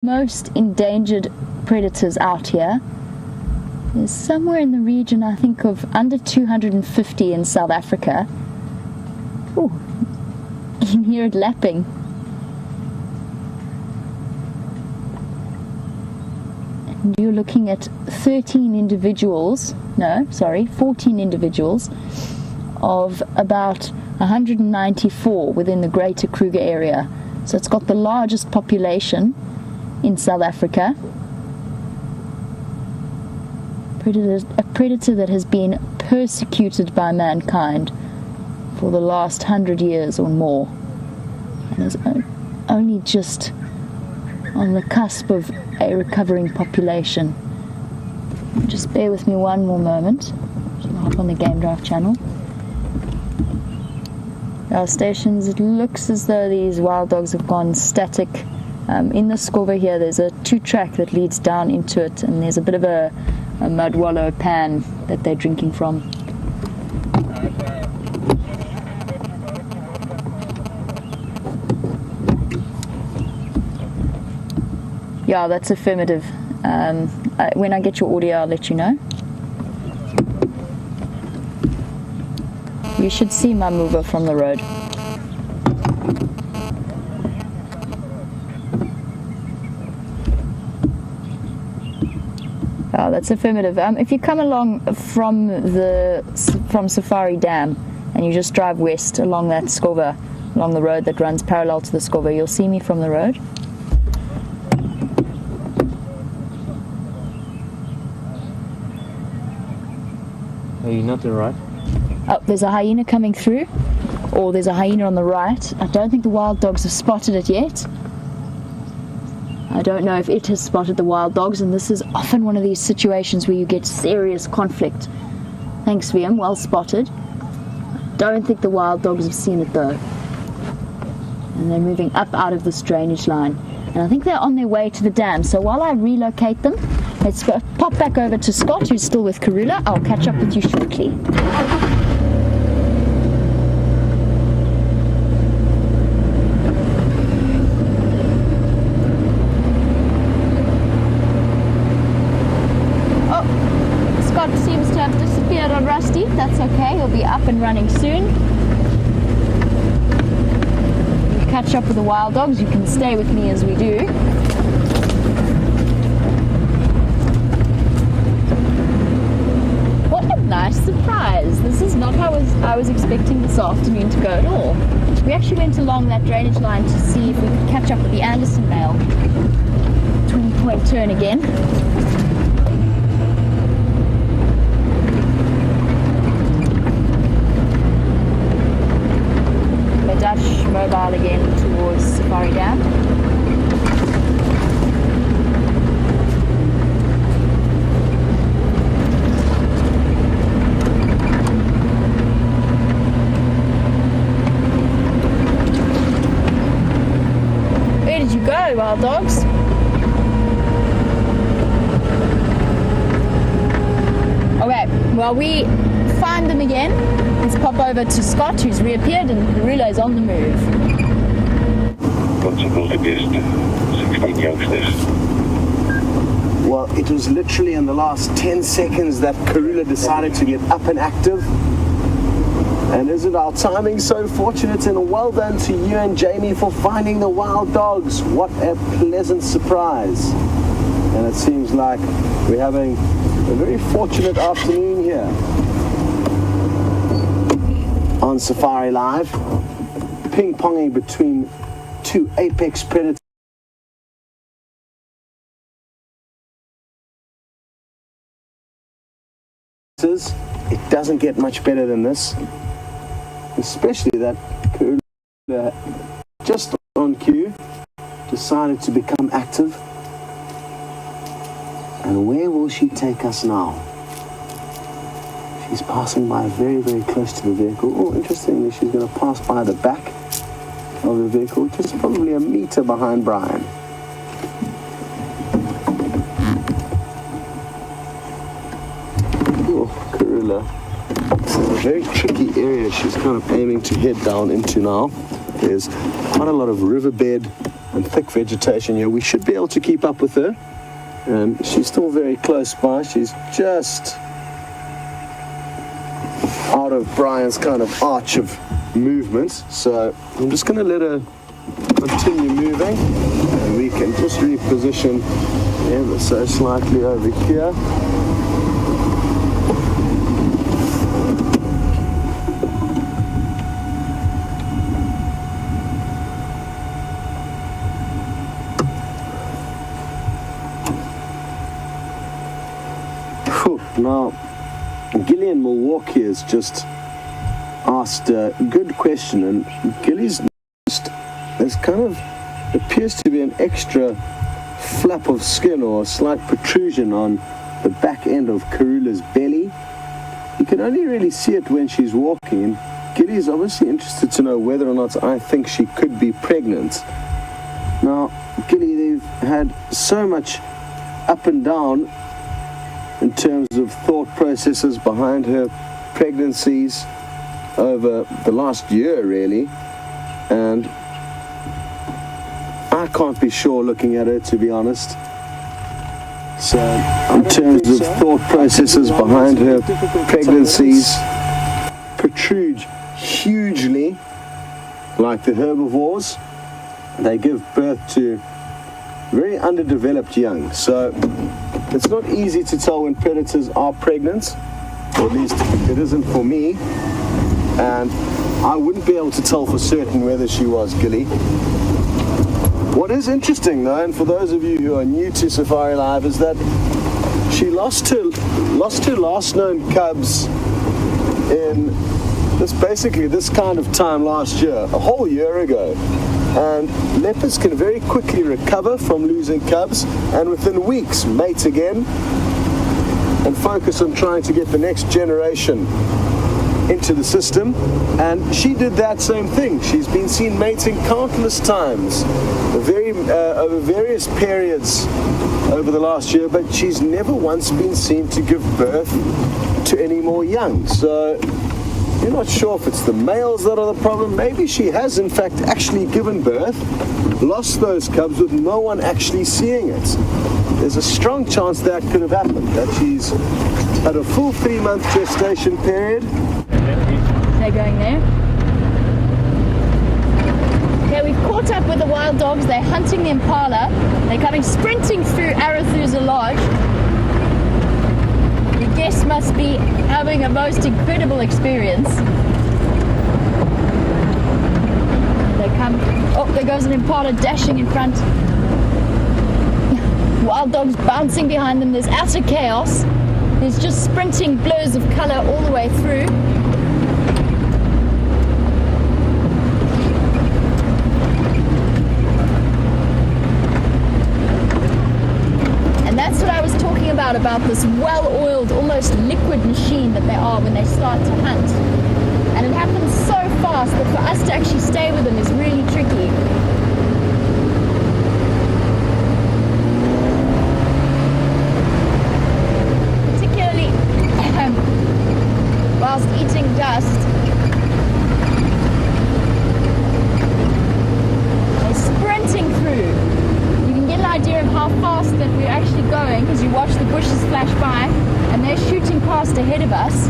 most endangered predators out here. There's somewhere in the region, I think, of under 250 in South Africa. Ooh, you can hear it lapping. And you're looking at 14 individuals of about 194 within the Greater Kruger area. So it's got the largest population in South Africa. A predator that has been persecuted by mankind for the last 100 years or more, and is only just on the cusp of a recovering population. Just bear with me one more moment. I'll hop on the Game Drive channel. Our stations, it looks as though these wild dogs have gone static. In the Skova here, there's a 2-track that leads down into it, and there's a bit of a mud wallow pan that they're drinking from. Yeah, that's affirmative. When I get your audio, I'll let you know. You should see my mover from the road. Oh, that's affirmative. If you come along from Safari Dam and you just drive west along that Skova, along the road that runs parallel to the Skova, you'll see me from the road. Are you not to the right? Oh, there's a hyena coming through, or there's a hyena on the right. I don't think the wild dogs have spotted it yet. I don't know if it has spotted the wild dogs, and this is often one of these situations where you get serious conflict. Thanks, VM, well spotted. Don't think the wild dogs have seen it though. And they're moving up out of this drainage line. And I think they're on their way to the dam. So while I relocate them, let's go pop back over to Scott, who's still with Karula. I'll catch up with you shortly. Scott seems to have disappeared on Rusty. That's okay, he'll be up and running soon. We'll catch up with the wild dogs. You can stay with me as we do. What a nice surprise. This is not how I was expecting this afternoon to go at all. We actually went along that drainage line to see if we could catch up with the Anderson male. Twin point turn again. Dash mobile again towards Safari Dam. Where did you go, wild dogs? Okay, well, we find them again. Let's pop over to Scott, who's reappeared, and Karula is on the move. Possible to guest 16 youngsters. Well, it was literally in the last 10 seconds that Karula decided to get up and active. And isn't our timing so fortunate? And well done to you and Jamie for finding the wild dogs. What a pleasant surprise. And it seems like we're having a very fortunate afternoon here on Safari Live, ping-ponging between two apex predators. It doesn't get much better than this, especially that Karula, just on cue, decided to become active. And where will she take us now? She's passing by very, very close to the vehicle. Oh, interestingly, she's going to pass by the back of the vehicle, just probably a meter behind Brian. Oh, Karula. This is a very tricky area she's kind of aiming to head down into now. There's quite a lot of riverbed and thick vegetation here, we should be able to keep up with her. She's still very close by. She's just out of Brian's kind of arch of movement. So I'm just going to let her continue moving, and we can just reposition ever so slightly over here. Now, Gillian Milwaukee has just asked a good question, and Gilly's there's kind of appears to be an extra flap of skin or a slight protrusion on the back end of Karula's belly. You can only really see it when she's walking. Gilly's obviously interested to know whether or not I think she could be pregnant. Now, Gilly, they've had so much up and down in terms of thought processes behind her pregnancies over the last year, really, and I can't be sure looking at her, to be honest. So in terms of thought processes behind her pregnancies protrude hugely like the herbivores. They give birth to very underdeveloped young, so it's not easy to tell when predators are pregnant, or at least it isn't for me, and I wouldn't be able to tell for certain whether she was, Gilly. What is interesting though, and for those of you who are new to Safari Live, is that she lost her last known cubs in this kind of time last year, a whole year ago. And leopards can very quickly recover from losing cubs, and within weeks mate again and focus on trying to get the next generation into the system. And she did that same thing. She's been seen mating countless times, over various periods over the last year, but she's never once been seen to give birth to any more young. So you're not sure if it's the males that are the problem. Maybe she has in fact actually given birth, lost those cubs with no one actually seeing it. There's a strong chance that could have happened, that she's had a full 3-month gestation period. They're going there. Okay, we've caught up with the wild dogs. They're hunting the impala. They're coming sprinting through Arathusa Lodge. Your guests must be having a most incredible experience. They come. Oh, there goes an impala dashing in front. Wild dogs bouncing behind them. There's utter chaos. There's just sprinting blurs of colour all the way through. And that's what I was talking about this well-oiled, almost liquid machine that they are when they start to hunt. And it happens so fast that for us to actually stay with them is really tricky. Whilst eating dust. They're sprinting through. You can get an idea of how fast that we're actually going because you watch the bushes flash by and they're shooting past ahead of us.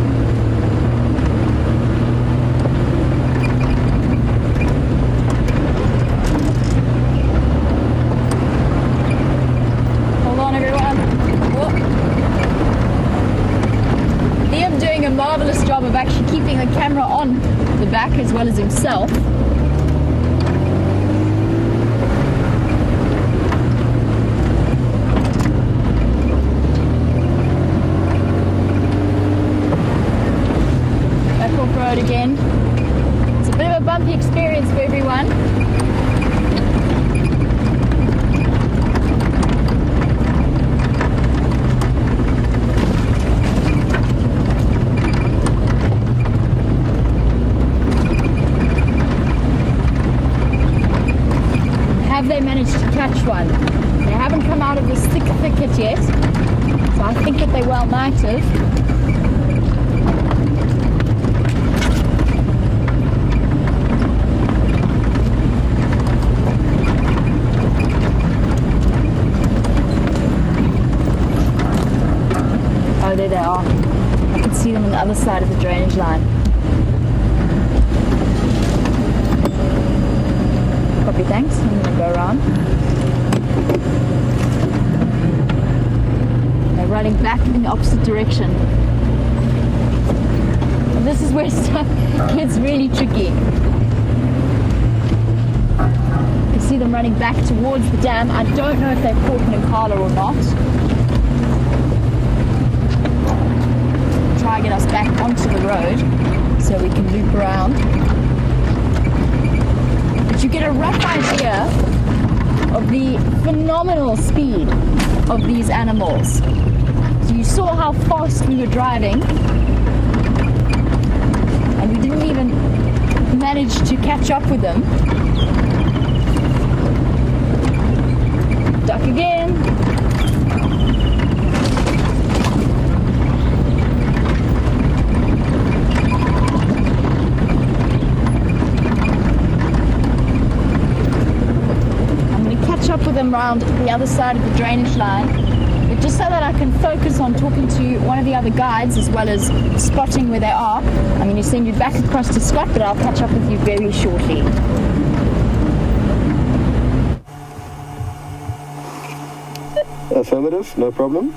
Hold on, everyone. Whoa. Doing a marvelous job of actually keeping the camera on the back as well as himself. Back off road again. It's a bit of a bumpy experience for everyone. They managed to catch one. They haven't come out of this thick thicket yet, so I think that they well might have. on the other side of the drainage line. Copy, thanks. I'm going to go around. They're running back in the opposite direction. And this is where stuff gets really tricky. You see them running back towards the dam. I don't know if they've caught an impala or not. Try and get us back onto the road so we can loop around. But you get a rough idea of the phenomenal speed of these animals. So you saw how fast we were driving, and we didn't even manage to catch up with them. Duck again. Up with them around the other side of the drainage line, but just so that I can focus on talking to one of the other guides as well as spotting where they are. I'm going to send you back across to Scott, but I'll catch up with you very shortly. Affirmative, no problem.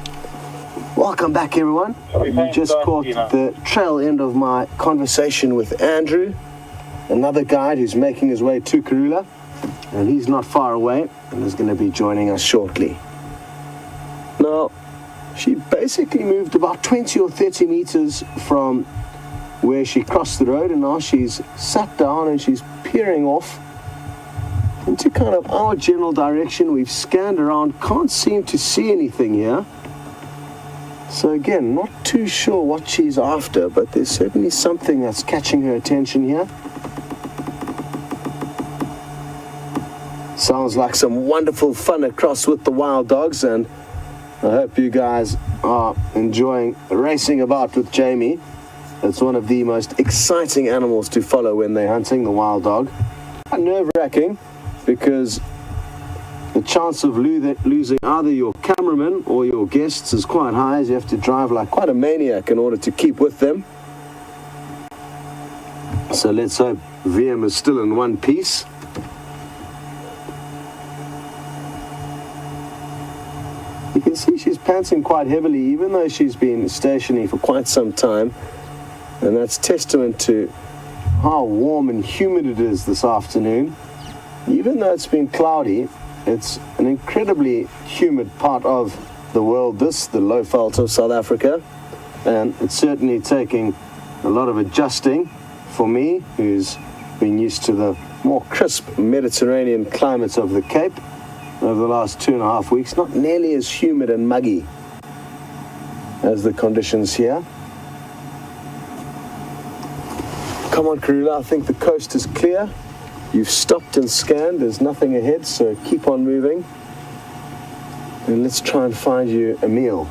Welcome back, everyone. You just caught the trail end of my conversation with Andrew, another guide who's making his way to Karula, and he's not far away and is going to be joining us shortly. Now, she basically moved about 20 or 30 meters from where she crossed the road, and now she's sat down and she's peering off into kind of our general direction. We've scanned around, can't seem to see anything here. So again, not too sure what she's after, but there's certainly something that's catching her attention here. Sounds like some wonderful fun across with the wild dogs, and I hope you guys are enjoying racing about with Jamie. It's one of the most exciting animals to follow when they're hunting, the wild dog. Nerve-wracking because the chance of losing either your cameraman or your guests is quite high, as you have to drive like quite a maniac in order to keep with them. So let's hope VM is still in one piece. You can see she's panting quite heavily, even though she's been stationary for quite some time, and that's testament to how warm and humid it is this afternoon. Even though it's been cloudy, it's an incredibly humid part of the world, the low veld of South Africa, and it's certainly taking a lot of adjusting for me, who's been used to the more crisp Mediterranean climate of the Cape over the last 2.5 weeks. Not nearly as humid and muggy as the conditions here. Come on, Karula, I think the coast is clear. You've stopped and scanned, there's nothing ahead, so keep on moving. And let's try and find you a meal.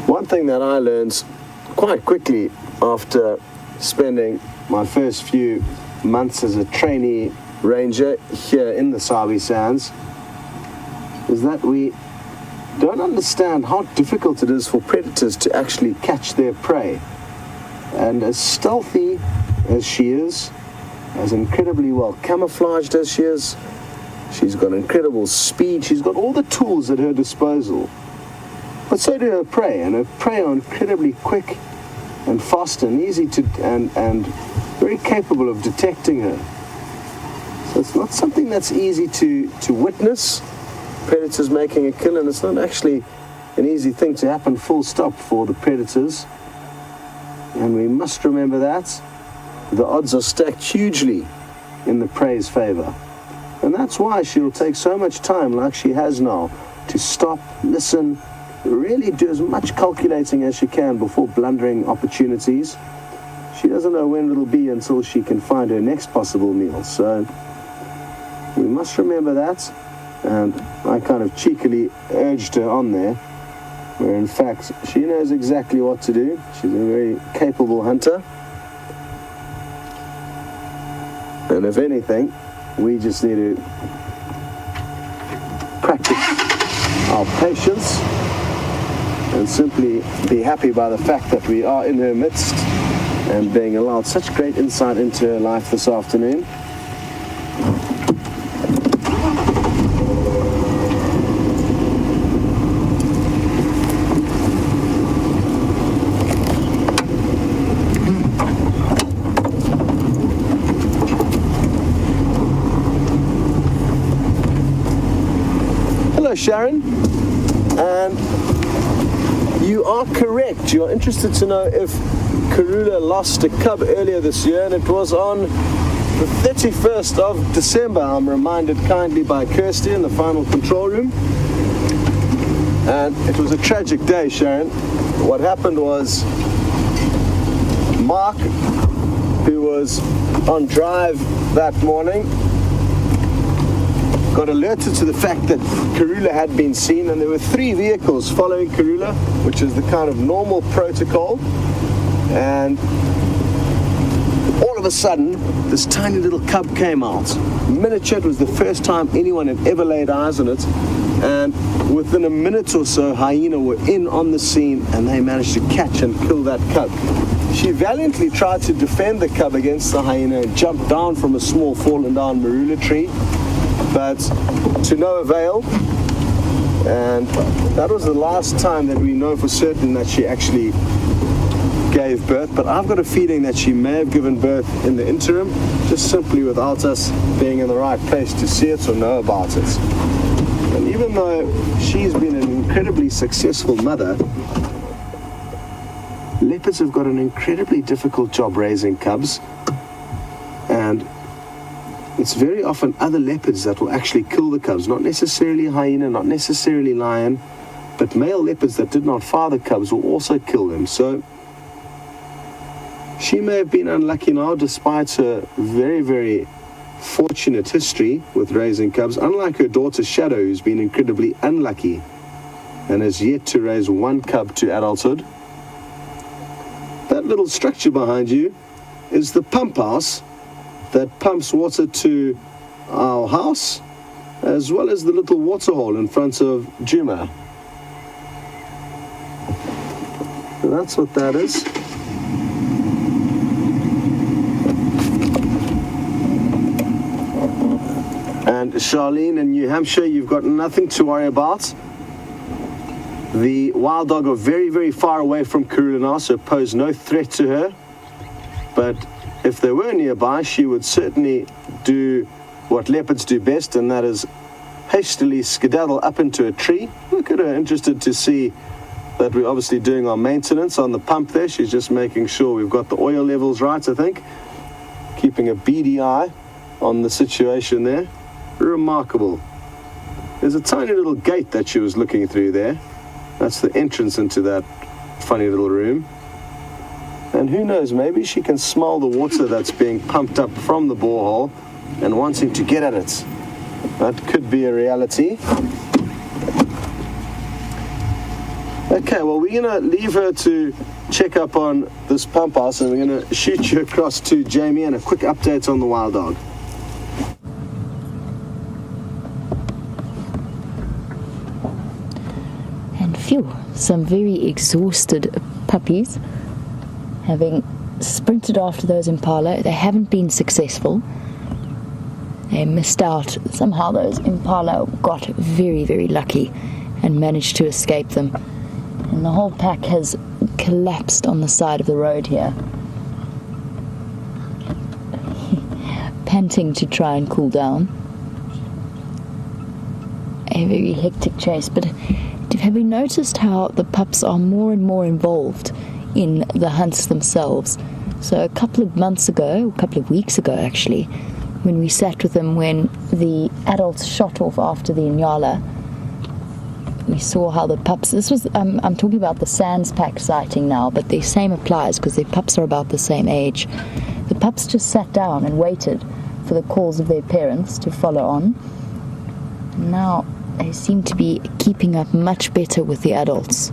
One thing that I learned quite quickly after spending my first few months as a trainee ranger here in the Sabi Sands is that we don't understand how difficult it is for predators to actually catch their prey. And as stealthy as she is, as incredibly well camouflaged as she is, she's got incredible speed, she's got all the tools at her disposal. But so do her prey, and her prey are incredibly quick and fast and easy to and very capable of detecting her. So it's not something that's easy to witness, predators making a kill, and it's not actually an easy thing to happen full stop for the predators. And we must remember that the odds are stacked hugely in the prey's favor. And that's why she'll take so much time, like she has now, to stop, listen, really do as much calculating as she can before blundering opportunities. She doesn't know when it'll be until she can find her next possible meal. So we must remember that. And I kind of cheekily urged her on there, where in fact she knows exactly what to do. She's a very capable hunter. And if anything, we just need to practice our patience and simply be happy by the fact that we are in her midst and being allowed such great insight into her life this afternoon. Hello, Sharon. And you are correct. You are interested to know if Karula lost a cub earlier this year, and it was on the 31st of December. I'm reminded kindly by Kirsty in the final control room. And it was a tragic day, Sharon. What happened was Mark, who was on drive that morning, got alerted to the fact that Karula had been seen, and there were 3 vehicles following Karula, which is the kind of normal protocol. And all of a sudden, this tiny little cub came out. Miniature. It was the first time anyone had ever laid eyes on it. And within a minute or so, hyena were in on the scene, and they managed to catch and kill that cub. She valiantly tried to defend the cub against the hyena and jumped down from a small fallen down marula tree, but to no avail. And that was the last time that we know for certain that she actually gave birth, but I've got a feeling that she may have given birth in the interim, just simply without us being in the right place to see it or know about it. And even though she's been an incredibly successful mother, leopards have got an incredibly difficult job raising cubs, and it's very often other leopards that will actually kill the cubs, not necessarily hyena, not necessarily lion, but male leopards that did not father cubs will also kill them. So she may have been unlucky now, despite her very, very fortunate history with raising cubs, unlike her daughter Shadow, who's been incredibly unlucky and has yet to raise 1 cub to adulthood. That little structure behind you is the pump house that pumps water to our house, as well as the little water hole in front of Juma. So that's what that is. And Charlene, in New Hampshire, you've got nothing to worry about. The wild dog are very, very far away from Karula now, so pose no threat to her. But if they were nearby, she would certainly do what leopards do best, and that is hastily skedaddle up into a tree. Look at her, interested to see that we're obviously doing our maintenance on the pump there. She's just making sure we've got the oil levels right, I think. Keeping a beady eye on the situation there. Remarkable. There's a tiny little gate that she was looking through there. That's the entrance into that funny little room. And who knows, maybe she can smell the water that's being pumped up from the borehole and wanting to get at it. That could be a reality. Okay, well, we're going to leave her to check up on this pump house, and we're going to shoot you across to Jamie and a quick update on the wild dog. And phew, some very exhausted puppies, having sprinted after those impala. They haven't been successful. They missed out. Somehow those impala got very, very lucky and managed to escape them. And the whole pack has collapsed on the side of the road here, panting to try and cool down. A very hectic chase, but have you noticed how the pups are more and more involved in the hunts themselves? So a couple of months ago, a couple of weeks ago actually, when we sat with them when the adults shot off after the Inyala, we saw how the pups, this was, I'm talking about the Sands Pack sighting now, but the same applies because the pups are about the same age. The pups just sat down and waited for the calls of their parents to follow on. Now they seem to be keeping up much better with the adults.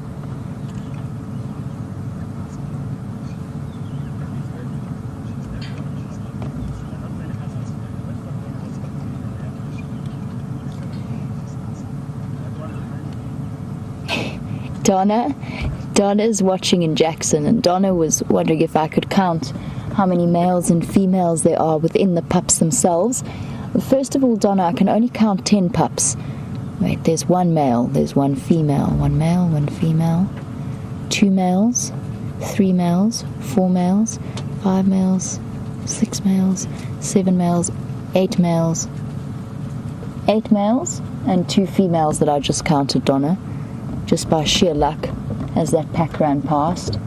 Donna's watching in Jackson, and Donna was wondering if I could count how many males and females there are within the pups themselves. First of all, Donna, I can only count 10 pups. Wait, there's one male, there's one female. One male, one female. 2 males, 3 males, 4 males, 5 males, 6 males, 7 males, 8 males. 8 males and 2 females that I just counted, Donna, just by sheer luck as that pack ran past.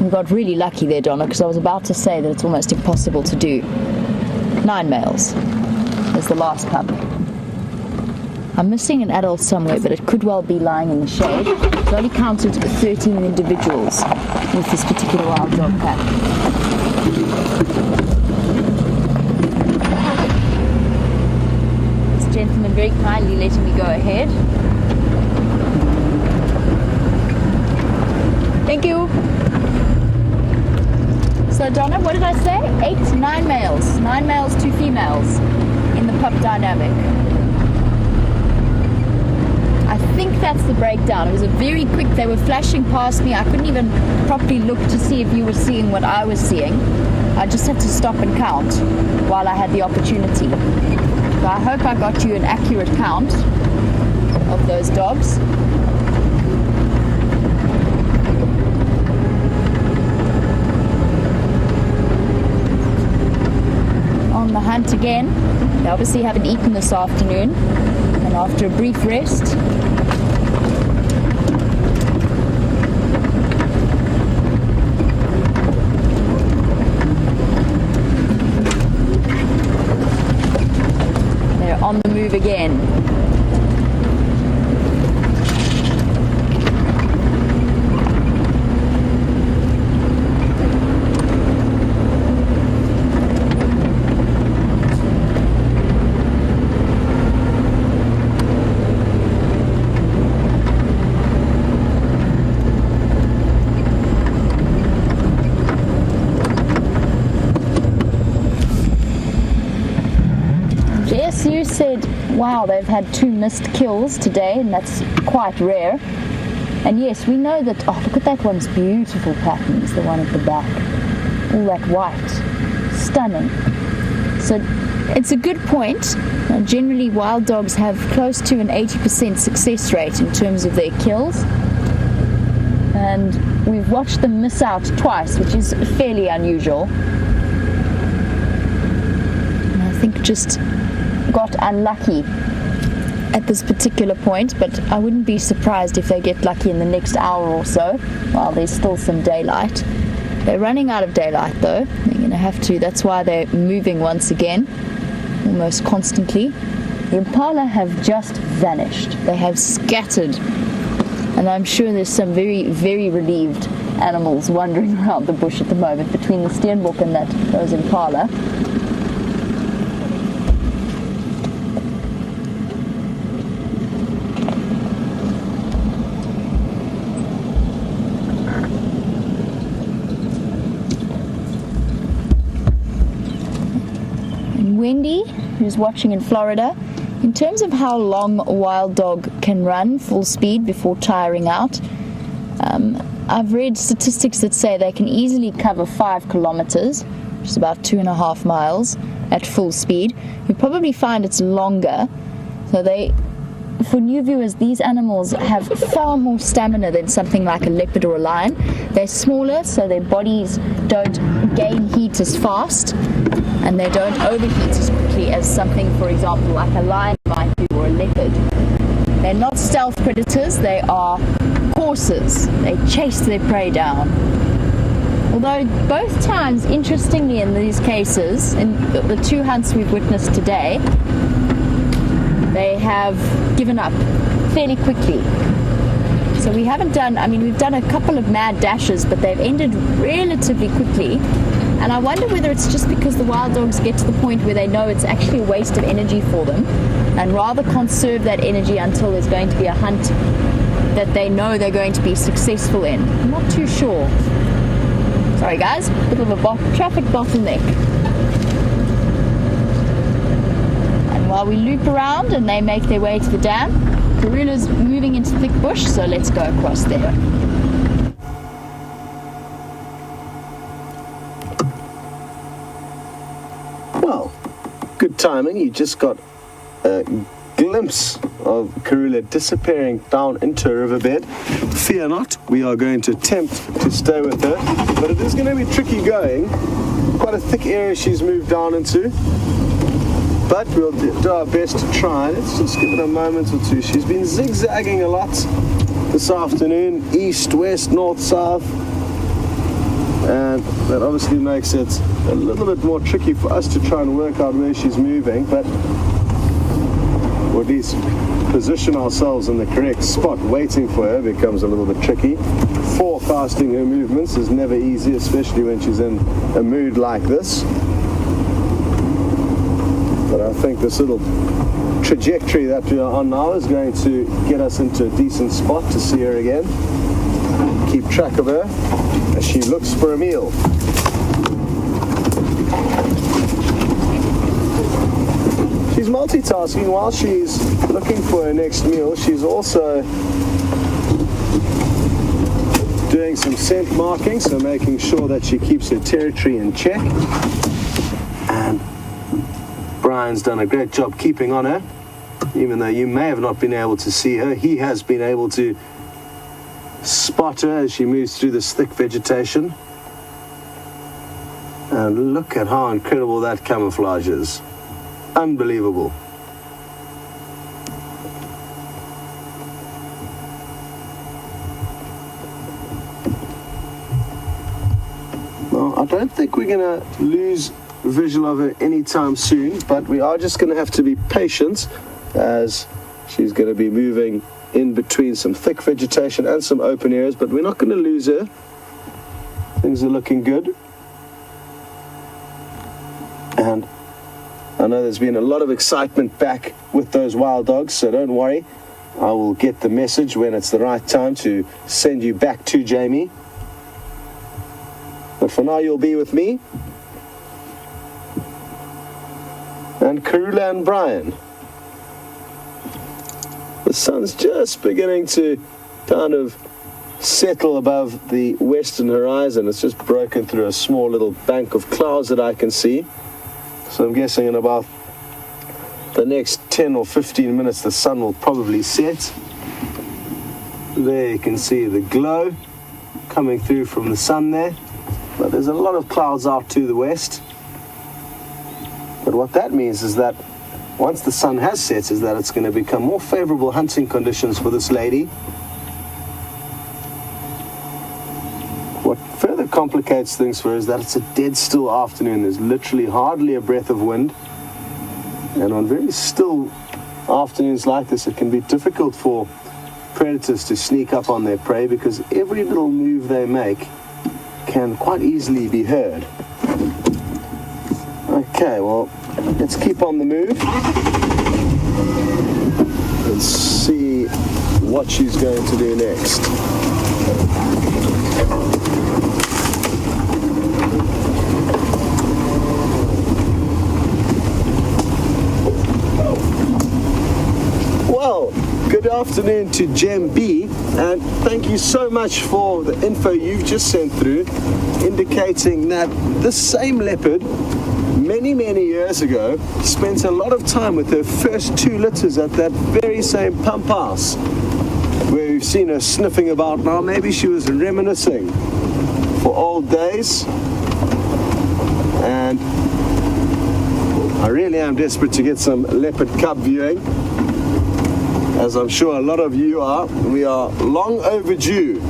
We got really lucky there, Donna, because I was about to say that it's almost impossible to do. 9 males is the last pup. I'm missing an adult somewhere, but it could well be lying in the shade. I've only counted 13 individuals with this particular wild dog pack. This gentleman very kindly letting me go ahead. Thank you. So Donna, what did I say? 9 males. 9 males, 2 females in the pup dynamic. I think that's the breakdown. It was a very quick, they were flashing past me. I couldn't even properly look to see if you were seeing what I was seeing. I just had to stop and count while I had the opportunity. So I hope I got you an accurate count of those dogs. On the hunt again. They obviously haven't eaten this afternoon, and after a brief rest, they're on the move again. You said, wow, they've had 2 missed kills today, and that's quite rare. And yes, we know that, oh, look at that one's beautiful patterns, the one at the back. All that white. Stunning. So it's a good point. Generally, wild dogs have close to an 80% success rate in terms of their kills. And we've watched them miss out twice, which is fairly unusual. And I think just got unlucky at this particular point, but I wouldn't be surprised if they get lucky in the next hour or so while there's still some daylight. They're running out of daylight though. They're going to have to, that's why they're moving once again, almost constantly. The impala have just vanished. They have scattered, and I'm sure there's some very, very relieved animals wandering around the bush at the moment between the steenbok and those impala. Wendy, who's watching in Florida, in terms of how long a wild dog can run full speed before tiring out, I've read statistics that say they can easily cover 5 kilometers, which is about 2.5 miles at full speed. You probably find it's longer. So for new viewers, these animals have far more stamina than something like a leopard or a lion. They're smaller, so their bodies don't gain heat as fast, and they don't overheat as quickly as something, for example, like a lion might do or a leopard. They're not stealth predators, they are coursers. They chase their prey down. Although both times, interestingly in these cases, in the 2 hunts we've witnessed today, they have given up fairly quickly. So we haven't done, we've done a couple of mad dashes, but they've ended relatively quickly. And I wonder whether it's just because the wild dogs get to the point where they know it's actually a waste of energy for them, and rather conserve that energy until there's going to be a hunt that they know they're going to be successful in. I'm not too sure. Sorry guys, bit of a traffic bottleneck. And while we loop around and they make their way to the dam, Karula's moving into thick bush, so let's go across there. Well, good timing. You just got a glimpse of Karula disappearing down into a riverbed. Fear not, we are going to attempt to stay with her, but it is going to be tricky going. Quite a thick area she's moved down into, but we'll do our best to try. Let's just give it a moment or two. She's been zigzagging a lot this afternoon, east, west, north, south, and that obviously makes it a little bit more tricky for us to try and work out where she's moving, but or at least position ourselves in the correct spot. Waiting for her becomes a little bit tricky. Forecasting her movements is never easy, especially when she's in a mood like this. But I think this little trajectory that we are on now is going to get us into a decent spot to see her again. Keep track of her as she looks for a meal. She's multitasking while she's looking for her next meal. She's also doing some scent marking, so making sure that she keeps her territory in check. And Brian's done a great job keeping on her. Even though you may have not been able to see her, he has been able to spot her as she moves through this thick vegetation. And look at how incredible that camouflage is. Unbelievable. Well, I don't think we're going to lose visual of her anytime soon, but we are just going to have to be patient as she's going to be moving in between some thick vegetation and some open areas, but we're not going to lose her. Things are looking good. And I know there's been a lot of excitement back with those wild dogs, so don't worry. I will get the message when it's the right time to send you back to Jamie. But for now, you'll be with me. And Karula and Brian. The sun's just beginning to kind of settle above the western horizon. It's just broken through a small little bank of clouds that I can see. So I'm guessing in about the next 10 or 15 minutes the sun will probably set. There you can see the glow coming through from the sun there. But there's a lot of clouds out to the west. But what that means is that once the sun has set, is that it's going to become more favorable hunting conditions for this lady. What further complicates things for her is that it's a dead still afternoon. There's literally hardly a breath of wind. And on very still afternoons like this, it can be difficult for predators to sneak up on their prey because every little move they make can quite easily be heard. Okay, well, let's keep on the move. Let's see what she's going to do next. Well, good afternoon to Gem B, and thank you so much for the info you've just sent through, indicating that this same leopard many years ago spent a lot of time with her first two litters at that very same pump house where we've seen her sniffing about now. Maybe she was reminiscing for old days, and I really am desperate to get some leopard cub viewing, as I'm sure a lot of you are. We are long overdue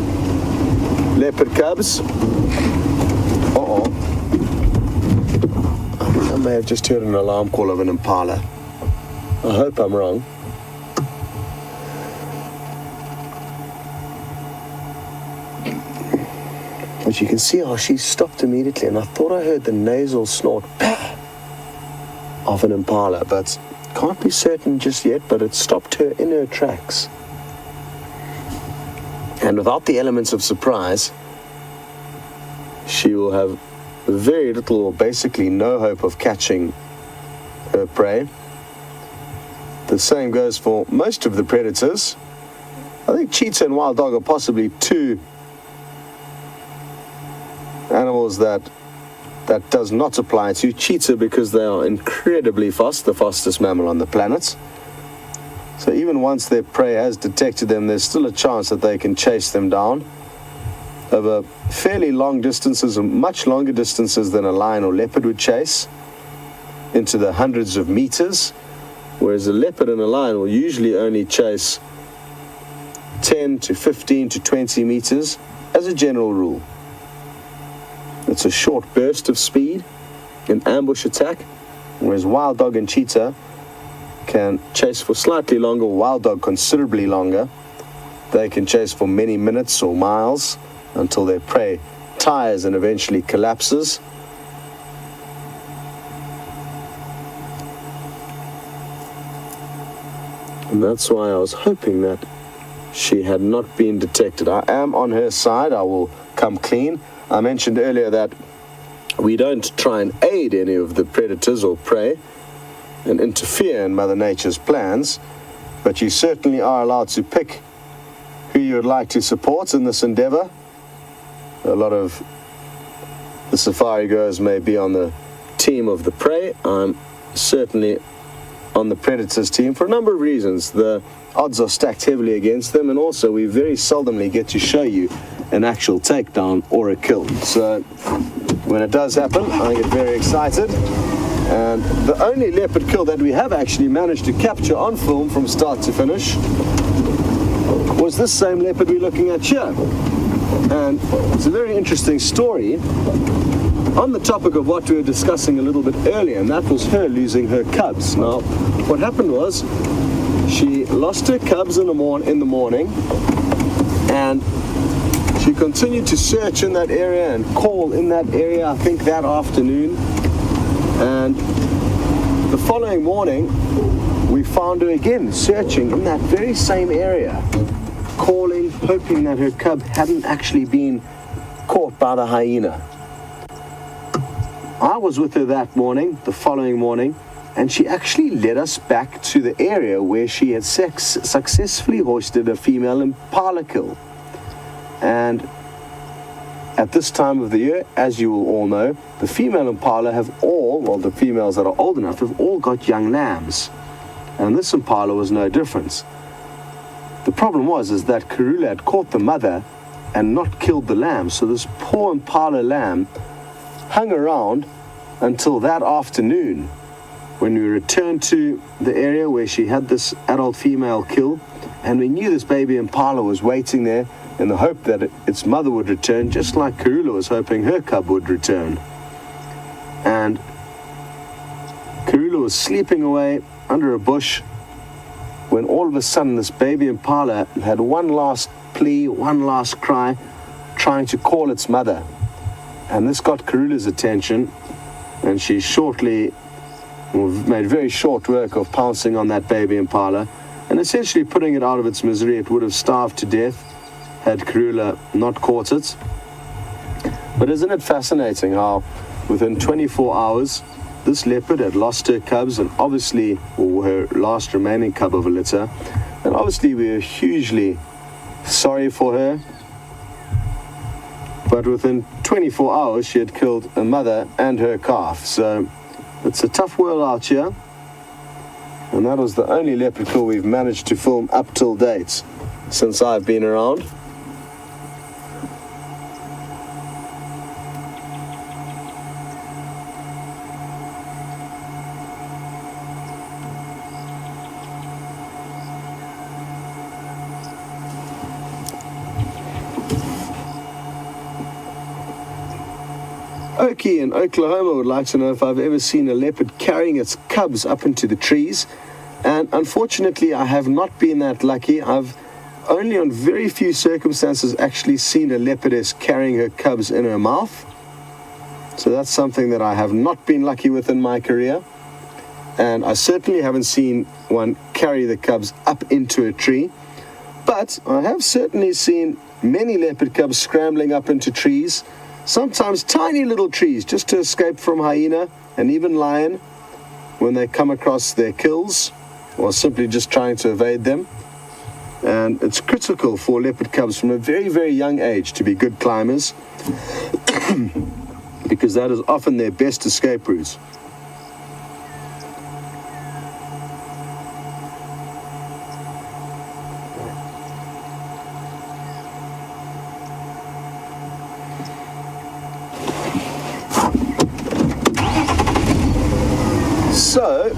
leopard cubs. I may have just heard an alarm call of an impala. I hope I'm wrong. But you can see how she stopped immediately, and I thought I heard the nasal snort of an impala, but can't be certain just yet, but it stopped her in her tracks. And without the elements of surprise, she will have very little or basically no hope of catching her prey. the same goes for most of the predators. I think cheetah and wild dog are possibly two animals that does not apply to. Cheetah because they are incredibly fast, the fastest mammal on the planet. So even once their prey has detected them, there's still a chance that they can chase them down over fairly long distances, much longer distances than a lion or leopard would chase, into the hundreds of meters, whereas a leopard and a lion will usually only chase 10 to 15 to 20 meters as a general rule. It's a short burst of speed, an ambush attack, whereas wild dog and cheetah can chase for slightly longer, wild dog considerably longer. They can chase for many minutes or miles until their prey tires and eventually collapses. And that's why I was hoping that she had not been detected. I am on her side. I will come clean. I mentioned earlier that we don't try and aid any of the predators or prey and interfere in Mother Nature's plans, but you certainly are allowed to pick who you would like to support in this endeavor. A lot of the safari goers may be on the team of the prey. I'm certainly on the predators team for a number of reasons. The odds are stacked heavily against them, and also we very seldomly get to show you an actual takedown or a kill. So when it does happen, I get very excited. And the only leopard kill that we have actually managed to capture on film from start to finish was this same leopard we're looking at here. And it's a very interesting story on the topic of what we were discussing a little bit earlier, and that was her losing her cubs. Now, what happened was she lost her cubs in the morning, and she continued to search in that area and call in that area, I think that afternoon. And the following morning, we found her again searching in that very same area, calling, hoping that her cub hadn't actually been caught by the hyena. I was with her that morning, the following morning, and she actually led us back to the area where she had successfully hoisted a female impala kill. And at this time of the year, as you will all know, the female impala have all, well, the females that are old enough, have all got young lambs. And this impala was no different. The problem is that Karula had caught the mother and not killed the lamb. So this poor impala lamb hung around until that afternoon when we returned to the area where she had this adult female kill, and we knew this baby impala was waiting there in the hope that its mother would return, just like Karula was hoping her cub would return. And Karula was sleeping away under a bush when all of a sudden this baby impala had one last plea, one last cry, trying to call its mother. And this got Karula's attention, and she shortly made very short work of pouncing on that baby impala and essentially putting it out of its misery. It would have starved to death had Karula not caught it. But isn't it fascinating how within 24 hours this leopard had lost her cubs, and obviously, or her last remaining cub of a litter, and obviously we were hugely sorry for her. But within 24 hours, she had killed a mother and her calf. So it's a tough world out here. And that was the only leopard kill we've managed to film up till date since I've been around. Okie in Oklahoma would like to know if I've ever seen a leopard carrying its cubs up into the trees. And unfortunately, I have not been that lucky. I've only on very few circumstances actually seen a leopardess carrying her cubs in her mouth. So that's something that I have not been lucky with in my career. And I certainly haven't seen one carry the cubs up into a tree. But I have certainly seen many leopard cubs scrambling up into trees, sometimes tiny little trees, just to escape from hyena and even lion when they come across their kills or simply just trying to evade them. And it's critical for leopard cubs from a very, very young age to be good climbers because that is often their best escape route. So,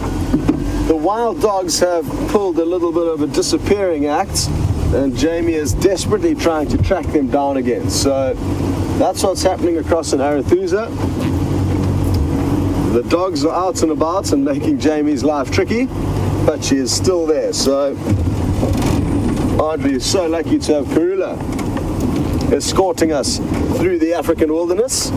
the wild dogs have pulled a little bit of a disappearing act, and Jamie is desperately trying to track them down again. So, that's what's happening across in Arathusa. The dogs are out and about and making Jamie's life tricky, but she is still there. So, aren't we so lucky to have Karula escorting us through the African wilderness?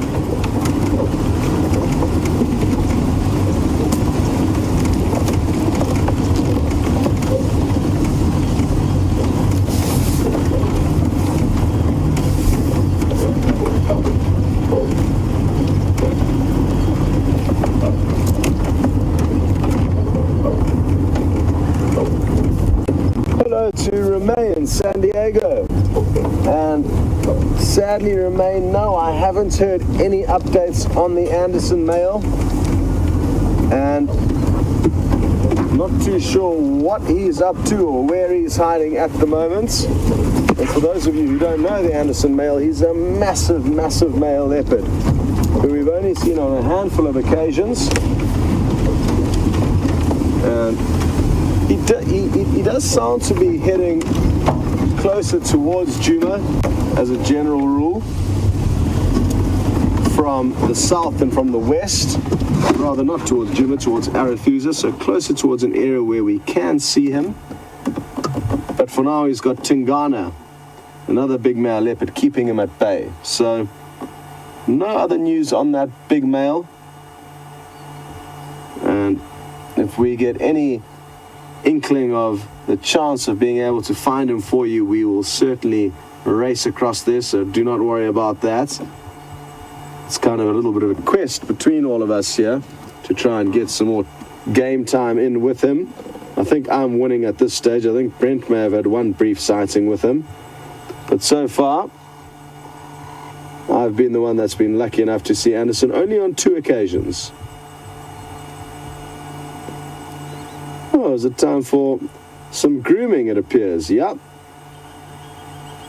To Remain in San Diego, and sadly Remain, no, I haven't heard any updates on the Anderson male, and not too sure what he's up to or where he's hiding at the moment. And for those of you who don't know the Anderson male, he's a massive male leopard who we've only seen on a handful of occasions, and he does sound to be heading closer towards Djuma as a general rule from the south and from the west, rather not towards Djuma, towards Arathusa, so closer towards an area where we can see him. But for now he's got Tingana, another big male leopard, keeping him at bay. So no other news on that big male, and if we get any inkling of the chance of being able to find him for you, we will certainly race across there, so do not worry about that. It's kind of a little bit of a quest between all of us here to try and get some more game time in with him. I think I'm winning at this stage. I think Brent may have had one brief sighting with him, but so far I've been the one that's been lucky enough to see Anderson only on 2 occasions. Oh, is it time for some grooming, it appears? Yep.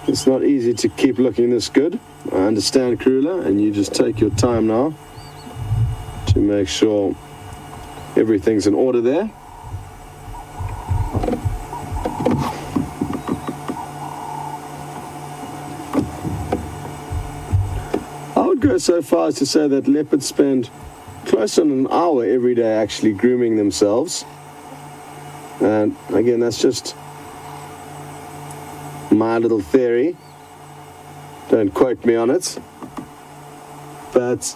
It's not easy to keep looking this good. I understand, Karula, and you just take your time now to make sure everything's in order there. I would go so far as to say that leopards spend close on an hour every day actually grooming themselves. And again, that's just my little theory. Don't quote me on it. But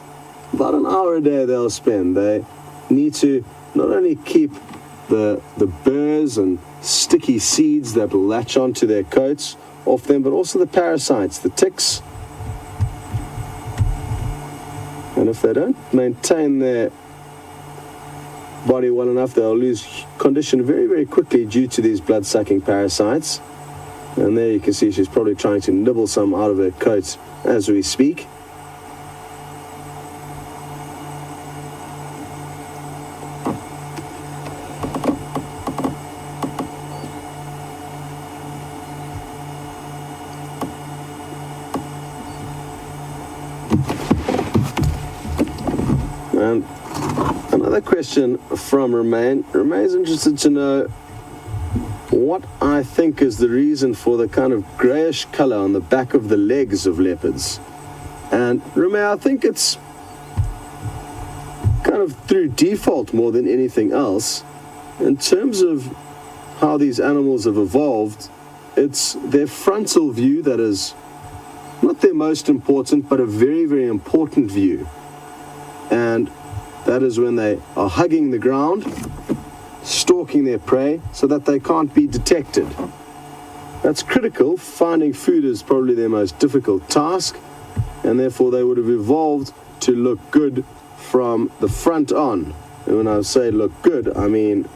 about an hour a day they'll spend. They need to not only keep the burrs and sticky seeds that will latch onto their coats off them, but also the parasites, the ticks. And if they don't maintain their body well enough, they'll lose condition very, very quickly due to these blood-sucking parasites. And there you can see she's probably trying to nibble some out of her coat as we speak. And another question from Remain. Remain's interested to know what I think is the reason for the kind of greyish colour on the back of the legs of leopards. And Remain, I think it's kind of through default more than anything else. In terms of how these animals have evolved, it's their frontal view that is not their most important, but a very, very important view. And that is when they are hugging the ground, stalking their prey so that they can't be detected. That's critical. Finding food is probably their most difficult task, and therefore they would have evolved to look good from the front on. And when I say look good, I mean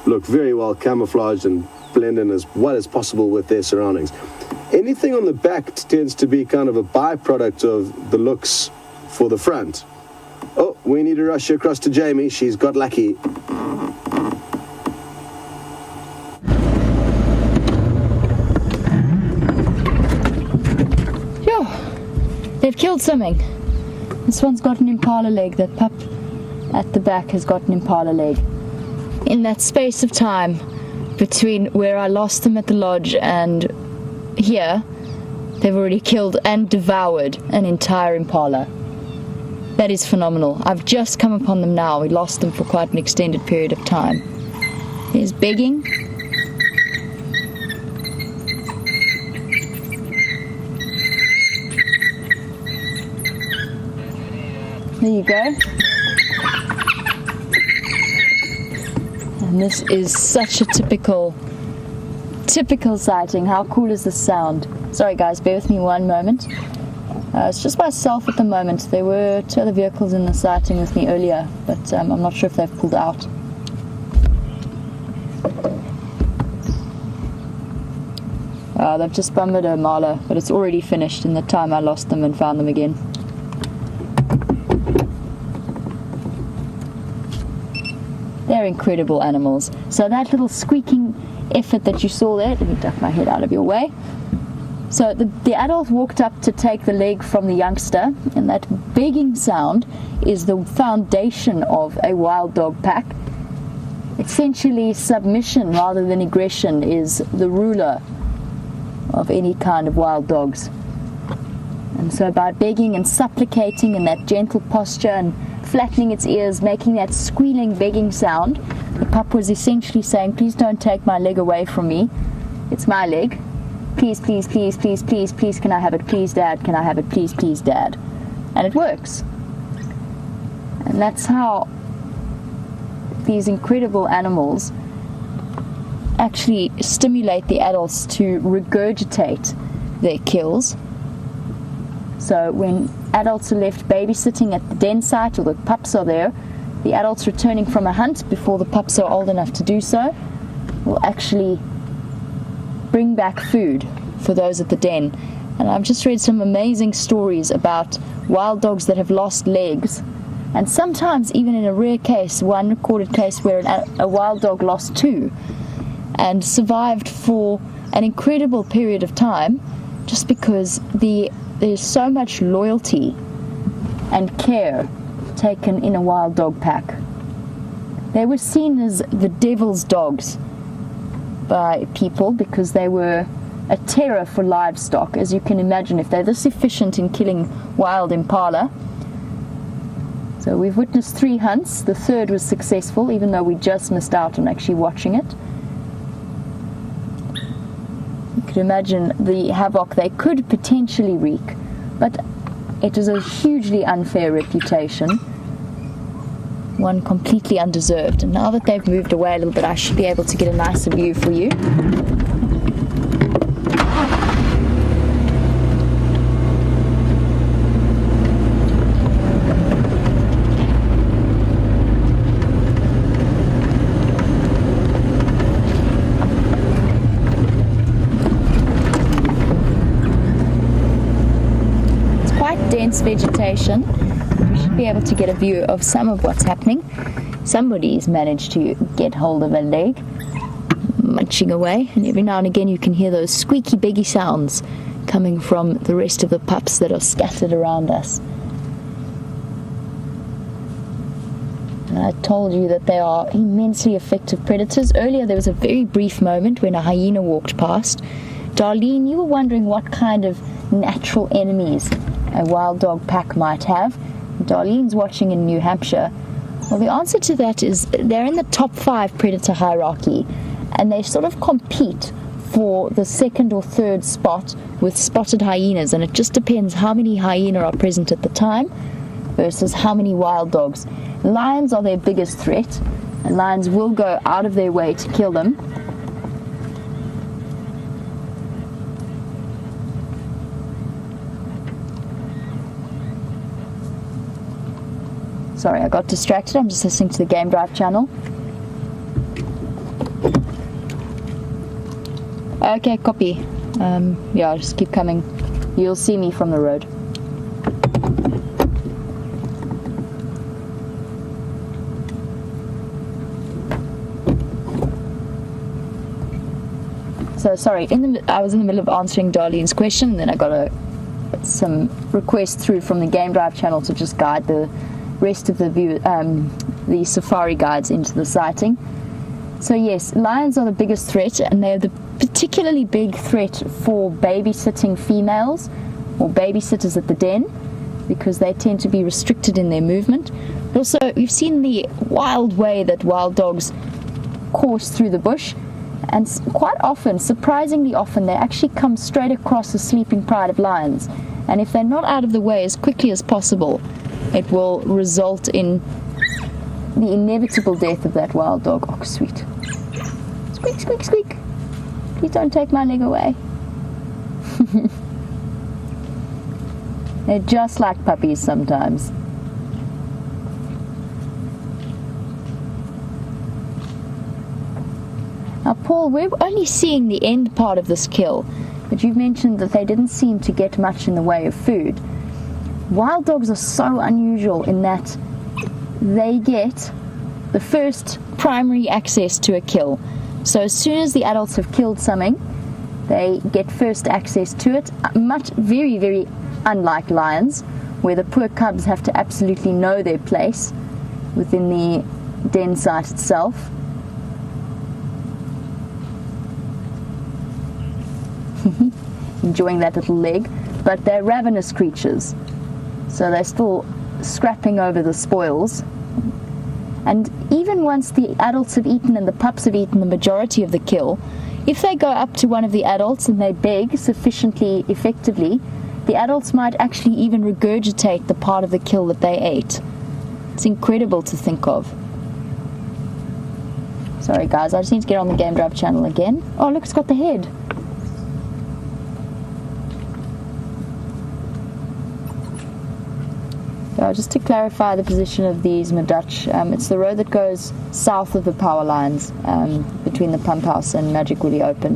look very well camouflaged and blend in as well as possible with their surroundings. Anything on the back tends to be kind of a byproduct of the looks for the front. Oh, we need to rush across to Jamie. She's got lucky. They've killed something. This one's got an impala leg. That pup at the back has got an impala leg. In that space of time between where I lost them at the lodge and here, they've already killed and devoured an entire impala. That is phenomenal. I've just come upon them now. We lost them for quite an extended period of time. There's begging. There you go. And this is such a typical sighting. How cool is this sound? Sorry guys, bear with me one moment. It's just myself at the moment. There were 2 other vehicles in the sighting with me earlier, but I'm not sure if they've pulled out. They've just bummed a mala, but it's already finished in the time I lost them and found them again. They're incredible animals. So that little squeaking effort that you saw there, let me duck my head out of your way. So the adult walked up to take the leg from the youngster, and that begging sound is the foundation of a wild dog pack. Essentially, submission rather than aggression is the ruler of any kind of wild dogs. And so by begging and supplicating in that gentle posture and flattening its ears, making that squealing, begging sound, the pup was essentially saying, please don't take my leg away from me. It's my leg. Please, please, please, please, please, please, can I have it? Please, Dad, can I have it? Please, please, Dad. And it works. And that's how these incredible animals actually stimulate the adults to regurgitate their kills. So when adults are left babysitting at the den site or the pups are there, the adults returning from a hunt before the pups are old enough to do so will actually bring back food for those at the den. And I've just read some amazing stories about wild dogs that have lost legs, and sometimes even in a rare case, one recorded case where a wild dog lost 2 and survived for an incredible period of time just because there's so much loyalty and care taken in a wild dog pack. They were seen as the devil's dogs by people because they were a terror for livestock. As you can imagine, if they're this efficient in killing wild impala. So we've witnessed 3 hunts. The 3rd was successful, even though we just missed out on actually watching it. You could imagine the havoc they could potentially wreak, but it is a hugely unfair reputation, one completely undeserved. And now that they've moved away a little bit, I should be able to get a nicer view for you. Dense vegetation. We should be able to get a view of some of what's happening. Somebody's managed to get hold of a leg, munching away, and every now and again you can hear those squeaky beggy sounds coming from the rest of the pups that are scattered around us. And I told you that they are immensely effective predators. Earlier there was a very brief moment when a hyena walked past. Darlene, you were wondering what kind of natural enemies a wild dog pack might have. Darlene's watching in New Hampshire. Well, the answer to that is they're in the top 5 predator hierarchy, and they sort of compete for the 2nd or 3rd spot with spotted hyenas, and it just depends how many hyena are present at the time versus how many wild dogs. Lions are their biggest threat, and lions will go out of their way to kill them. Sorry, I got distracted. I'm just listening to the Game Drive channel. Okay, copy. Yeah, just keep coming. You'll see me from the road. So sorry, I was in the middle of answering Darlene's question, and then I got some request through from the Game Drive channel to just guide the rest of the safari guides into the sighting. So yes, lions are the biggest threat, and they're the particularly big threat for babysitting females or babysitters at the den, because they tend to be restricted in their movement. But also, we've seen the wild way that wild dogs course through the bush, and quite often, surprisingly often, they actually come straight across a sleeping pride of lions. And if they're not out of the way as quickly as possible, it will result in the inevitable death of that wild dog. Oh, sweet. Squeak, squeak, squeak. Please don't take my leg away. They're just like puppies sometimes. Now, Paul, we're only seeing the end part of this kill, but you've mentioned that they didn't seem to get much in the way of food. Wild dogs are so unusual in that they get the first primary access to a kill. So as soon as the adults have killed something, they get first access to it. Very, very unlike lions, where the poor cubs have to absolutely know their place within the den site itself. Enjoying that little leg, but they're ravenous creatures, so they're still scrapping over the spoils. And even once the adults have eaten and the pups have eaten the majority of the kill, if they go up to one of the adults and they beg sufficiently effectively, the adults might actually even regurgitate the part of the kill that they ate. It's incredible to think of. Sorry guys, I just need to get on the Game Drive channel again. Oh look, it's got the head. Just to clarify the position of these Madutch, it's the road that goes south of the power lines, between the pump house and Magic Woolly Open.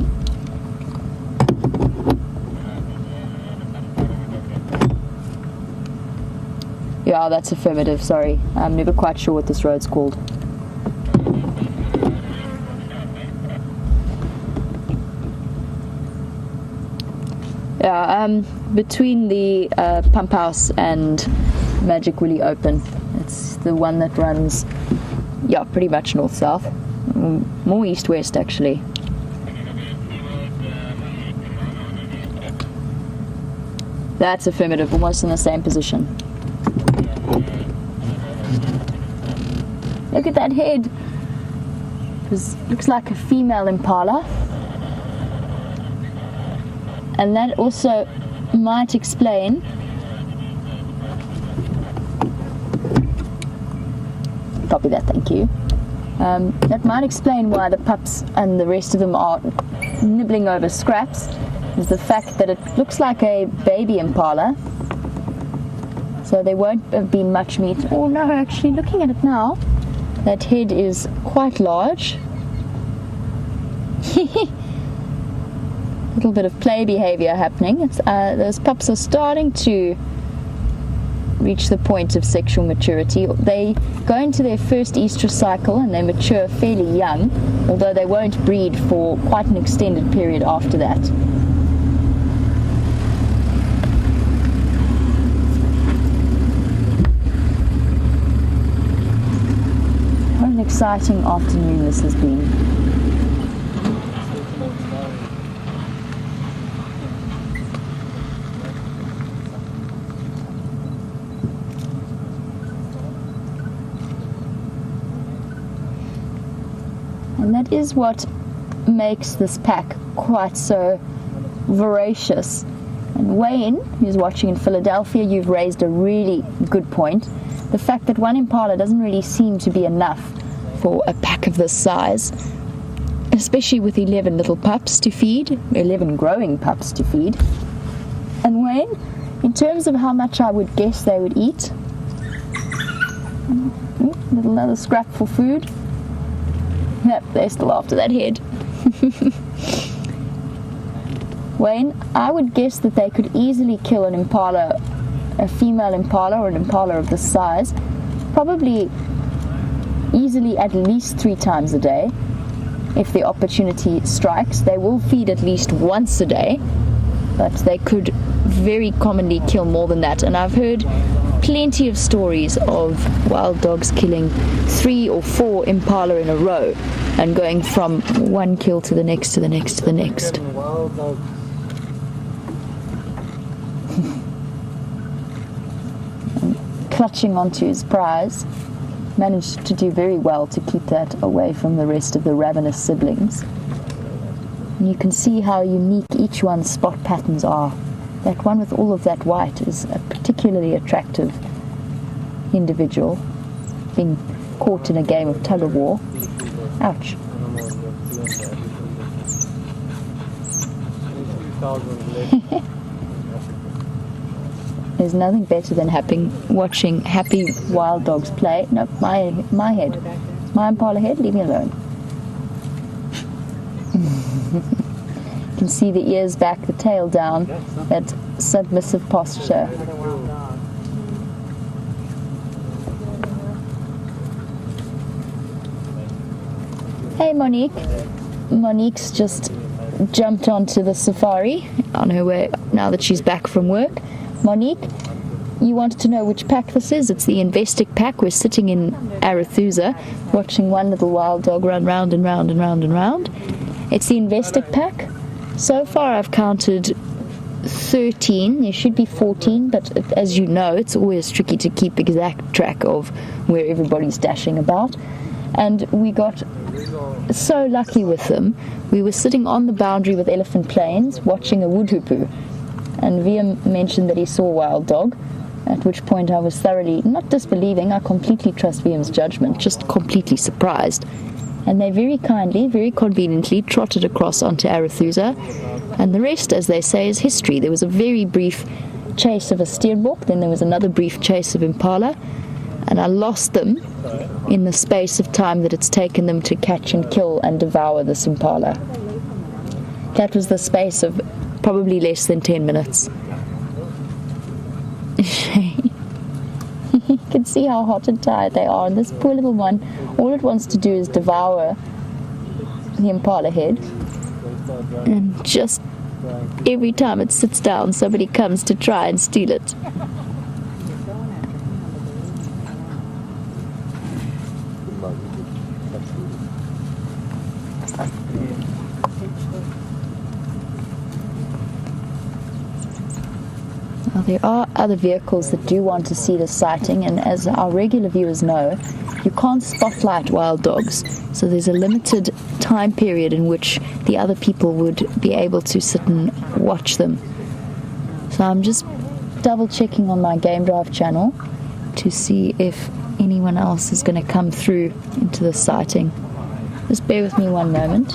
Yeah, that's affirmative, sorry. I'm never quite sure what this road's called. Yeah, between the pump house and Magic Woolly Open. It's the one that runs, yeah, pretty much north-south. More east-west, actually. That's affirmative, almost in the same position. Look at that head. Looks like a female impala. And that also might explain copy that, thank you. That might explain why the pups and the rest of them are nibbling over scraps, is the fact that it looks like a baby impala, so there won't have been much meat. Oh no, actually looking at it now, that head is quite large. Little bit of play behavior happening. Those pups are starting to reach the point of sexual maturity. They go into their first estrus cycle and they mature fairly young, although they won't breed for quite an extended period after that. What an exciting afternoon this has been. And that is what makes this pack quite so voracious. And Wayne, who's watching in Philadelphia, you've raised a really good point. The fact that one impala doesn't really seem to be enough for a pack of this size, especially with 11 little pups to feed, 11 growing pups to feed. And Wayne, in terms of how much I would guess they would eat, another scrap for food. Yep, they're still after that head. Wayne, I would guess that they could easily kill an impala, a female impala or an impala of this size, probably easily at least 3 times a day. If the opportunity strikes, they will feed at least once a day, but they could very commonly kill more than that. And I've heard plenty of stories of wild dogs killing 3 or 4 impala in a row and going from one kill to the next to the next to the next. Clutching onto his prize, managed to do very well to keep that away from the rest of the ravenous siblings. And you can see how unique each one's spot patterns are. That one with all of that white is a particularly attractive individual, being caught in a game of tug of war. Ouch. There's nothing better than watching happy wild dogs play. Nope, my head. My impala head, leave me alone. You can see the ears back, the tail down, that submissive posture. Hey Monique. Monique's just jumped onto the safari on her way now that she's back from work. Monique, you wanted to know which pack this is. It's the Investec pack. We're sitting in Arathusa watching one little wild dog run round and round and round and round. It's the Investec pack. So far I've counted 13. There should be 14, but as you know, it's always tricky to keep exact track of where everybody's dashing about. And we got so lucky with them. We were sitting on the boundary with Elephant Plains watching a woodhupu, and Viam mentioned that he saw a wild dog, at which point I was thoroughly, not disbelieving, I completely trust Viam's judgment, just completely surprised. And they very kindly, very conveniently trotted across onto Arathusa, and the rest, as they say, is history. There was a very brief chase of a steenbok, then there was another brief chase of impala, and I lost them in the space of time that it's taken them to catch and kill and devour this impala. That was the space of probably less than 10 minutes. You can see how hot and tired they are, and this poor little one, all it wants to do is devour the impala head, and just every time it sits down somebody comes to try and steal it. Now, there are other vehicles that do want to see this sighting, and as our regular viewers know, you can't spotlight wild dogs, so there's a limited time period in which the other people would be able to sit and watch them. So I'm just double checking on my Game Drive channel to see if anyone else is going to come through into the sighting. Just bear with me one moment.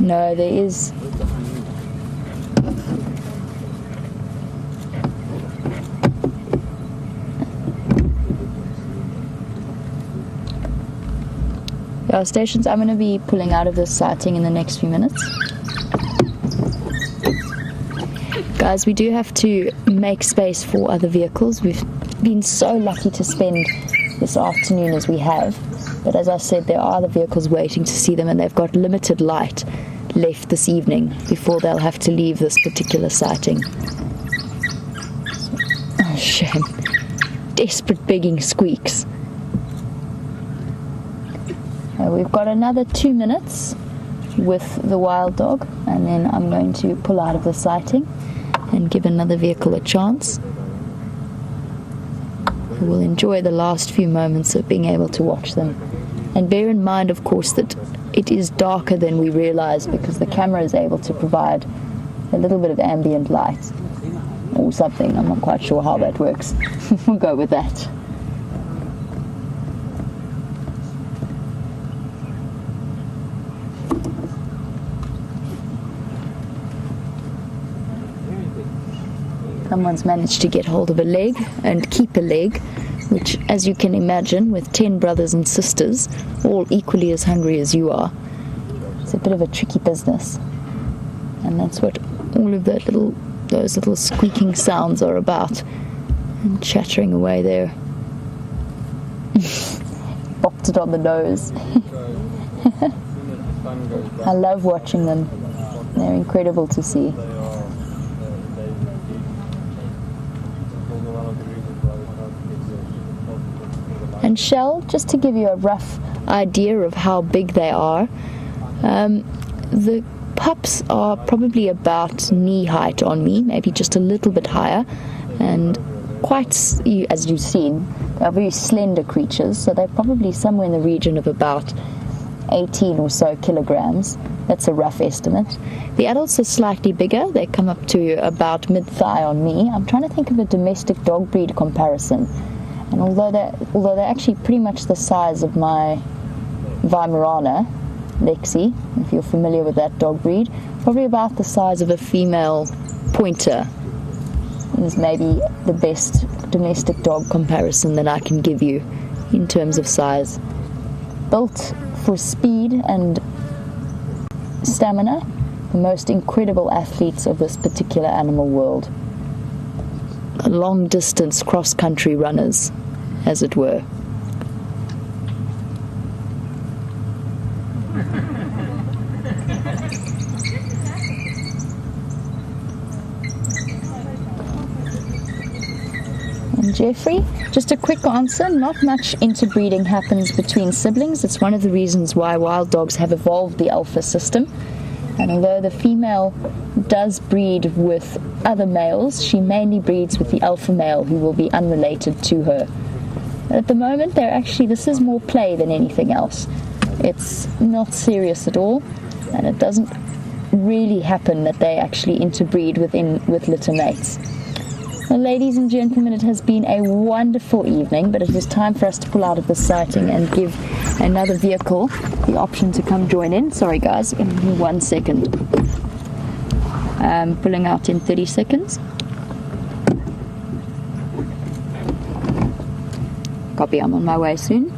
No, there is. Our stations, I'm going to be pulling out of this sighting in the next few minutes. Guys, we do have to make space for other vehicles. We've been so lucky to spend this afternoon as we have. But as I said, there are other vehicles waiting to see them, and they've got limited light left this evening before they'll have to leave this particular sighting. Oh, shame. Desperate begging squeaks. We've got another 2 minutes with the wild dog, and then I'm going to pull out of the sighting and give another vehicle a chance. We'll enjoy the last few moments of being able to watch them. And bear in mind, of course, that it is darker than we realize because the camera is able to provide a little bit of ambient light or something. I'm not quite sure how that works. We'll go with that. Someone's managed to get hold of a leg and keep a leg which, as you can imagine, with 10 brothers and sisters, all equally as hungry as you are, it's a bit of a tricky business. And that's what all of those little squeaking sounds are about. And chattering away there. Bopped it on the nose. I love watching them. They're incredible to see. And Shell, just to give you a rough idea of how big they are, the pups are probably about knee height on me, maybe just a little bit higher, and quite, as you've seen, they're very slender creatures, so they're probably somewhere in the region of about 18 or so kilograms. That's a rough estimate. The adults are slightly bigger. They come up to about mid-thigh on me. I'm trying to think of a domestic dog breed comparison. And although they're actually pretty much the size of my Weimaraner, Lexi, if you're familiar with that dog breed, probably about the size of a female pointer is maybe the best domestic dog comparison that I can give you in terms of size. Built for speed and stamina, the most incredible athletes of this particular animal world. Long distance cross-country runners, as it were. And Jeffrey, just a quick answer, not much interbreeding happens between siblings. It's one of the reasons why wild dogs have evolved the alpha system. And although the female does breed with other males, she mainly breeds with the alpha male, who will be unrelated to her. At the moment, this is more play than anything else. It's not serious at all, and it doesn't really happen that they actually interbreed with litter mates. Well, ladies and gentlemen, it has been a wonderful evening, but it is time for us to pull out of this sighting and give another vehicle the option to come join in. Sorry guys, give me 1 second. Pulling out in 30 seconds. Copy, I'm on my way soon.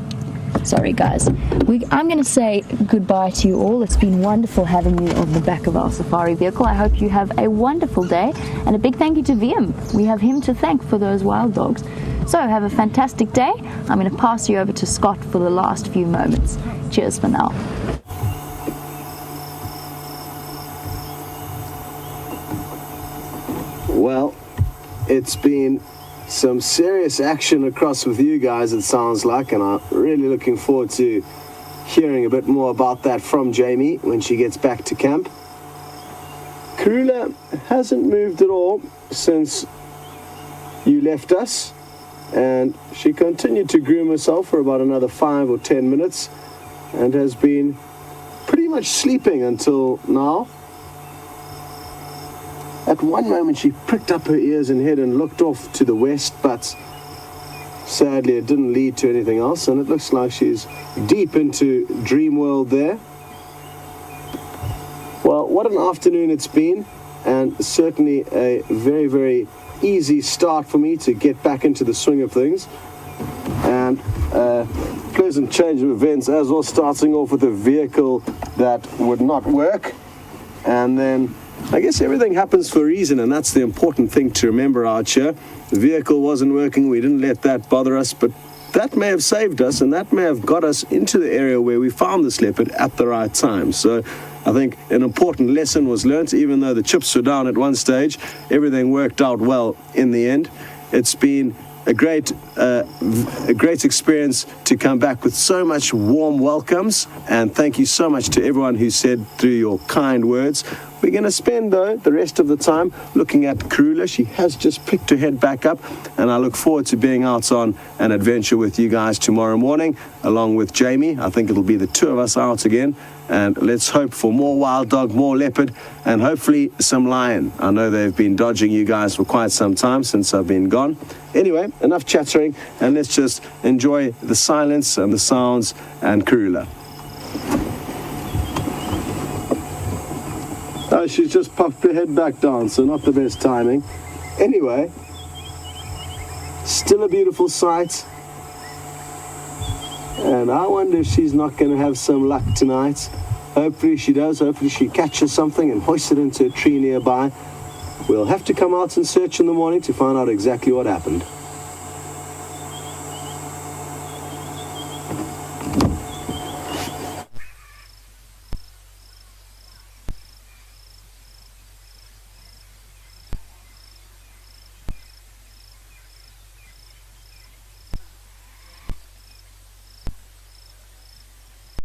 Sorry guys. I'm going to say goodbye to you all. It's been wonderful having you on the back of our safari vehicle. I hope you have a wonderful day, and a big thank you to VM. We have him to thank for those wild dogs. So have a fantastic day. I'm going to pass you over to Scott for the last few moments. Cheers for now. Well, it's been some serious action across with you guys, it sounds like, and I'm really looking forward to hearing a bit more about that from Jamie when she gets back to camp. Karula hasn't moved at all since you left us, and she continued to groom herself for about another 5 or 10 minutes and has been pretty much sleeping until now. At one moment she pricked up her ears and head and looked off to the west, but sadly it didn't lead to anything else, and it looks like she's deep into dream world there. Well, what an afternoon it's been, and certainly a very, very easy start for me to get back into the swing of things. And a pleasant change of events as well, starting off with a vehicle that would not work, and then I guess everything happens for a reason, and that's the important thing to remember out here. The vehicle wasn't working, we didn't let that bother us, but that may have saved us, and that may have got us into the area where we found this leopard at the right time. So I think an important lesson was learnt. Even though the chips were down at one stage, everything worked out well in the end. It's been a great experience to come back with so much warm welcomes, and thank you so much to everyone who said through your kind words. We're going to spend, though, the rest of the time looking at Karula. She has just picked her head back up, and I look forward to being out on an adventure with you guys tomorrow morning, along with Jamie. I think it'll be the two of us out again, and let's hope for more wild dog, more leopard, and hopefully some lion. I know they've been dodging you guys for quite some time since I've been gone. Anyway, enough chattering, and let's just enjoy the silence and the sounds and Karula. Oh, she's just puffed her head back down, so not the best timing. Anyway, still a beautiful sight, And I wonder if she's not going to have some luck tonight. Hopefully she does. Hopefully she catches something and hoists it into a tree nearby. We'll have to come out and search in the morning to find out exactly what happened.